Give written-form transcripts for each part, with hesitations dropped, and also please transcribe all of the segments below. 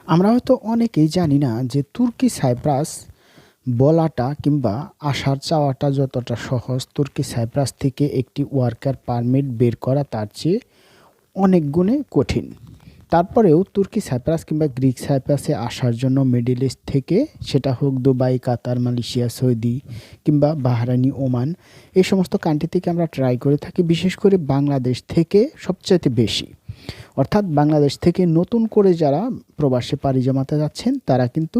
আমরা হয়তো অনেকেই জানি না যে তুর্কি সাইপ্রাস বলাটা কিংবা আসার চাওয়াটা যতটা সহজ, তুর্কি সাইপ্রাস থেকে একটি ওয়ার্কার পারমিট বের করা তার চেয়ে অনেক গুণে কঠিন। তারপরেও তুর্কি সাইপ্রাস কিংবা গ্রিক সাইপ্রাসে আসার জন্য মিডল ইস্ট থেকে, সেটা হোক দুবাই, কাতার, মালয়েশিয়া, সৌদি কিংবা বাহরাইনি, ওমান, এই সমস্ত কান্ট্রি থেকে আমরা ট্রাই করে থাকি। বিশেষ করে বাংলাদেশ থেকে সবচাইতে বেশি, অর্থাৎ বাংলাদেশ থেকে নতুন করে যারা প্রবাসে পাড়ি জমাতে যাচ্ছেন তারা কিন্তু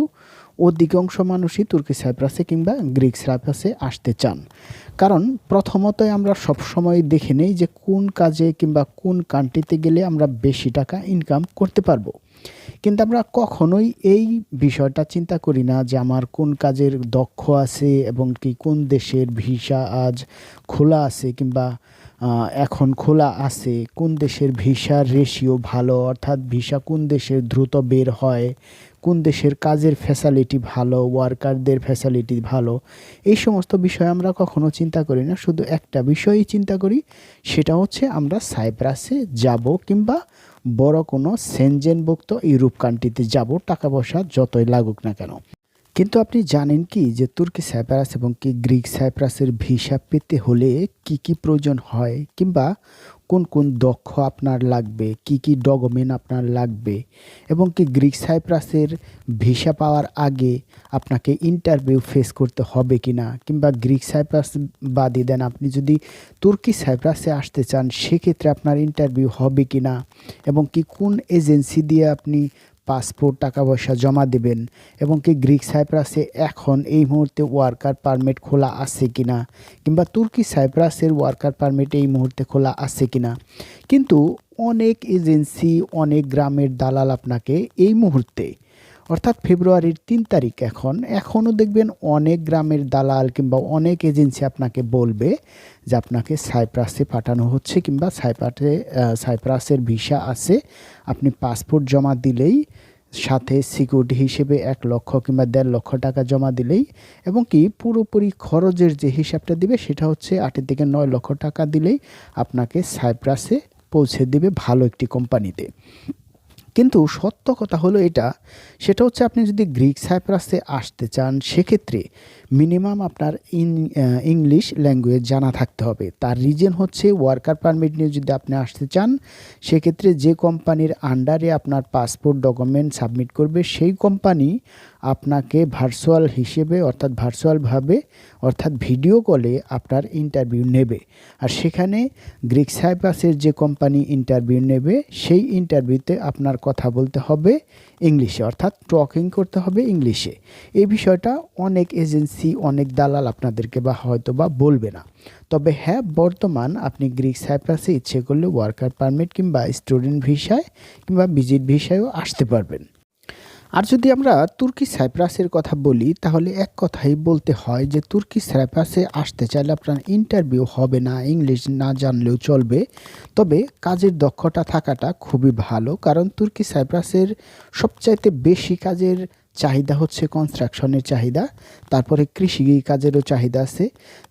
অধিকাংশ মানুষই তুর্কি সাইপ্রাসে কিংবা গ্রিক সাইপ্রাসে আসতে চান। কারণ প্রথমতই আমরা সবসময় দেখে নেই যে কোন কাজে কিংবা কোন কান্ট্রিতে গেলে আমরা বেশি টাকা ইনকাম করতে পারবো, কিন্তু আমরা কখনোই এই বিষয়টা চিন্তা করি না যে আমার কোন কাজের দক্ষ আছে এবং কি কোন দেশের ভিসা আজ খোলা আছে কিংবা এখন খোলা আছে, কোন দেশের ভিসার রেশিও ভালো, অর্থাৎ ভিসা কোন দেশের দ্রুত বের হয়, কোন দেশের কাজের ফ্যাসিলিটি ভালো, ওয়ার্কারদের ফ্যাসিলিটি ভালো। এই সমস্ত বিষয় আমরা কখনো চিন্তা করি না, শুধু একটা বিষয়ই চিন্তা করি, সেটা হচ্ছে আমরা সাইপ্রাসে যাব কিংবা বড় কোনো সেনজেনভুক্ত ইউরোপ কান্ট্রিতে যাব, টাকা পয়সা যতই লাগুক না কেন। কিন্তু আপনি জানেন কি যে তুর্কি সাইপ্রাস এবং কি গ্রিক সাইপ্রাসের ভিসা পেতে হলে কি কি প্রয়োজন হয় কিংবা কোন কোন দক্ষ আপনার লাগবে, কি কি ডকুমেন্ট আপনার লাগবে, এবং কি গ্রিক সাইপ্রাসের ভিসা পাওয়ার আগে আপনাকে ইন্টারভিউ ফেস করতে হবে কি না, কিংবা গ্রিক সাইপ্রাস বাদই দেন আপনি যদি তুর্কি সাইপ্রাসে আসতে চান সেক্ষেত্রে আপনার ইন্টারভিউ হবে কি না, এবং কি কোন এজেন্সি দিয়ে আপনি পাসপোর্ট টাকা পয়সা জমা দেবেন, এবং কি গ্রিক সাইপ্রাসে এখন এই মুহূর্তে ওয়ার্কার পারমিট খোলা আছে কিনা, কিংবা তুর্কি সাইপ্রাসের ওয়ার্কার পারমিট এই মুহূর্তে খোলা আছে কিনা। কিন্তু অনেক এজেন্সি, অনেক গ্রামের দালাল আপনাকে এই মুহূর্তে, অর্থাৎ ফেব্রুয়ারির 3 তারিখ, এখনও দেখবেন অনেক গ্রামের দালাল কিংবা অনেক এজেন্সি আপনাকে বলবে যে আপনাকে সাইপ্রাসে পাঠানো হচ্ছে কিংবা সাইপ্রাসের ভিসা আছে, আপনি পাসপোর্ট জমা দিলেই, সাথে সিকিউরিটি হিসেবে 1 লক্ষ কিংবা 1.5 লক্ষ টাকা জমা দিলেই, এবং কি পুরোপুরি খরচের যে হিসাবটা দিবে সেটা হচ্ছে 8 থেকে 9 লক্ষ টাকা দিলেই আপনাকে সাইপ্রাসে পৌঁছে দিবে ভালো একটি কোম্পানিতে। কিন্তু সত্য কথা হলো সেটা হচ্ছে আপনি যদি গ্রিক সাইপ্রাসে আসতে চান সেক্ষেত্রে মিনিমাম আপনার ইংলিশ ল্যাঙ্গুয়েজ জানা থাকতে হবে। তার রিজন হচ্ছে ওয়ার্কার পারমিট নিয়ে যদি আপনি আসতে চান সেক্ষেত্রে যে কোম্পানির আন্ডারে আপনার পাসপোর্ট ডকুমেন্ট সাবমিট করবে সেই কোম্পানি আপনাকে ভার্চুয়াল হিসেবে, অর্থাৎ ভার্চুয়ালভাবে, অর্থাৎ ভিডিও কলে আপনার ইন্টারভিউ নেবে। আর সেখানে গ্রিক সাইপ্রাসের যে কোম্পানি ইন্টারভিউ নেবে সেই ইন্টারভিউতে আপনার কথা বলতে হবে ইংলিশে, অর্থাৎ টকিং করতে হবে ইংলিশে। এই বিষয়টা অনেক এজেন্সি, অনেক দালাল আপনাদেরকে হয়তো বা বলবে না। তবে হ্যাঁ, বর্তমান আপনি গ্রিক সাইপ্রাসে ইচ্ছে করলে ওয়ার্কার পারমিট কিংবা স্টুডেন্ট ভিসায় কিংবা ভিজিট ভিসায়ও আসতে পারবেন। আর যদি আমরা তুর্কি সাইপ্রাসের কথা বলি তাহলে এক কথাই বলতে হয় যে তুর্কি সাইপ্রাসে আসতে চাইলে আপনার ইন্টারভিউ হবে না, ইংলিশ না জানলেও চলবে, তবে কাজের দক্ষতা থাকাটা খুবই ভালো। কারণ তুর্কি সাইপ্রাসের সবচাইতে বেশি কাজের চাহিদা হচ্ছে কনস্ট্রাকশনের চাহিদা, তারপরে কৃষি কাজেরও চাহিদা আছে,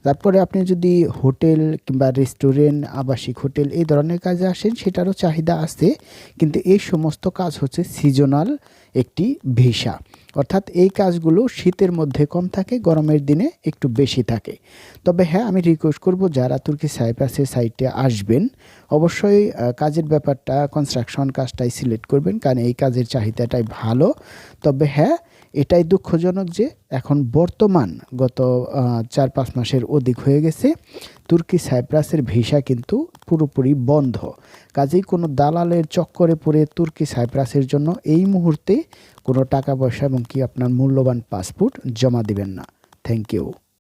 তারপরে আপনি যদি হোটেল কিংবা রেস্টুরেন্ট, আবাসিক হোটেল এই ধরনের কাজে আসেন সেটারও চাহিদা আছে। কিন্তু এই সমস্ত কাজ হচ্ছে সিজনাল একটি ভিসা, অর্থাৎ এই কাজগুলো শীতের মধ্যে কম থাকে, গরমের দিনে একটু বেশি থাকে। তবে হ্যাঁ, আমি রিকোয়েস্ট করব যারা তুর্কি সাইপ্রাসের সাইটে আসবেন অবশ্যই কাজের ব্যাপারটা কনস্ট্রাকশন কাজটাই সিলেক্ট করবেন, কারণ এই কাজের চাহিদাটাই ভালো। তবে হ্যাঁ, এটাই দুঃখজনক যে এখন বর্তমান গত 4-5 মাসের অধিক হয়ে গেছে তুর্কি সাইপ্রাসের ভিসা কিন্তু পুরোপুরি বন্ধ। কাজেই কোনো দালালের চক্করে পড়ে তুর্কি সাইপ্রাসের জন্য এই মুহূর্তে কোনো টাকা পয়সা এবং কি আপনার মূল্যবান পাসপোর্ট জমা দিবেন না। Thank you.